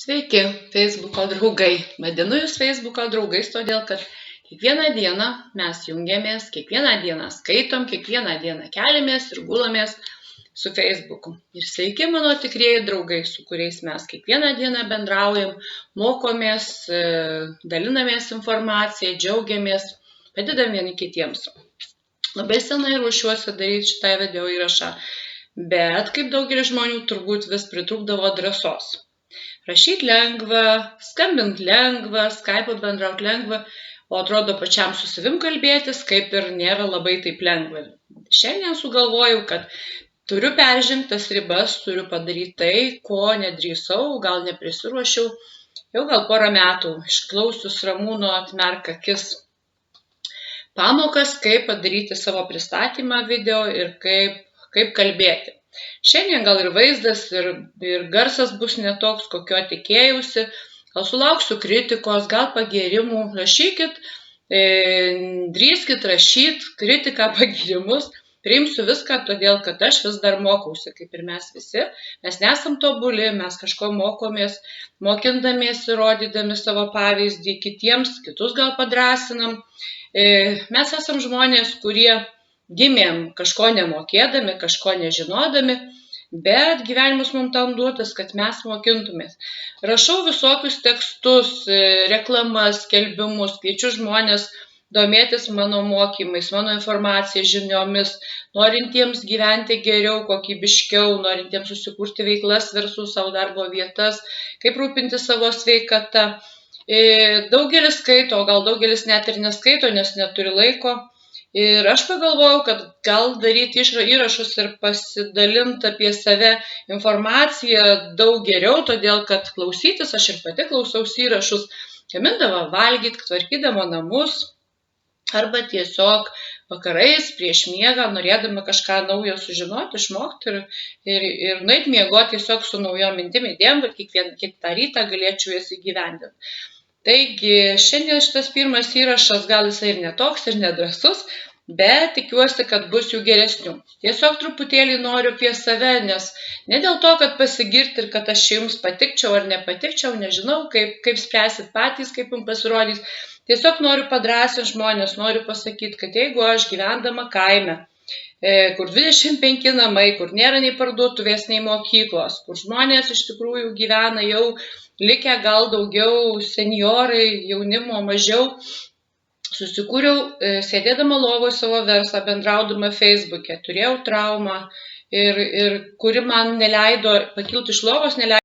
Sveiki, Facebooko draugai. Vadinu jūs Facebooko draugais, todėl kad kiekvieną dieną mes jungiamės, kiekvieną dieną skaitom, kiekvieną dieną keliamės ir gulamės su Facebooku. Ir sveiki mano tikrieji draugai, su kuriais mes kiekvieną dieną bendraujam, mokomės, dalinamės informaciją, džiaugiamės, padedam vieni kitiems. Labai senai ruošiuosi daryti šitą video įrašą, bet kaip daugelis žmonių turbūt vis pritrūkdavo drąsos. Rašyti lengva, skambinti lengva, Skype'u bendrauti lengva, o atrodo pačiam su savim kalbėtis, kaip ir nėra labai taip lengva. Šiandien sugalvojau, kad turiu peržengti tas ribas, turiu padaryti tai, ko nedrįsau, gal neprisiruošiau. Jau gal porą metų išklausius Ramūno Atmerk akis pamokas, kaip padaryti savo pristatymą video ir kaip kalbėti. Šiandien gal ir vaizdas, ir garsas bus netoks, kokio tikėjausi, gal sulauksiu kritikos, gal pagirimų, rašykit, drįskit rašyti kritiką, pagirimus, priimsiu viską, todėl kad aš vis dar mokausi, kaip ir mes visi, mes nesam tobuli, mes kažko mokomės, mokindamiesi, rodydami savo pavyzdį kitiems, kitus gal padrąsinam. Mes esam žmonės, kurie gimėm kažko nemokėdami, kažko nežinodami, bet gyvenimas mums tam duotas, kad mes mokintumės. Rašau visokius tekstus, reklamas, skelbimus, kviečiu žmonės domėtis mano mokymais, mano informacija, žiniomis, norintiems gyventi geriau, kokybiškiau, norintiems susikurti veiklas, verslus, savo darbo vietas, kaip rūpinti savo sveikata. Daugelis skaito, o gal daugelis net ir neskaito, nes neturi laiko. Ir aš pagalvojau, kad gal daryti įrašus ir pasidalinti apie save informaciją daug geriau, todėl kad klausytis, aš ir pati klausausi įrašus, gamindama valgyti, tvarkydama namus, arba tiesiog vakarais prieš miegą, norėdama kažką naujo sužinoti, išmokti ir nueiti miegoti tiesiog su naujom mintim idėjom, kad kiekvieną rytą galėčiau jas įgyvendinti. Taigi, šiandien šitas pirmas įrašas gal jisai ir netoks, ir nedrąsus, bet tikiuosi, kad bus jų geresnių. Tiesiog truputėlį noriu apie save, nes ne dėl to, kad pasigirti ir kad aš jums patikčiau ar nepatikčiau, nežinau, kaip spręsit patys, kaip jums pasirodys. Tiesiog noriu padrąsinti žmonės, noriu pasakyti, kad jeigu aš gyvendama kaime, kur 25 namai, kur nėra nei parduotuvės, nei mokyklos, kur žmonės iš tikrųjų gyvena jau likę gal daugiau senjorai, jaunimo mažiau, susikūriau sėdėdama lovoje savo verslą, bendraudama Facebook'e, turėjau traumą ir kuri man neleido pakilti iš lovos, neleido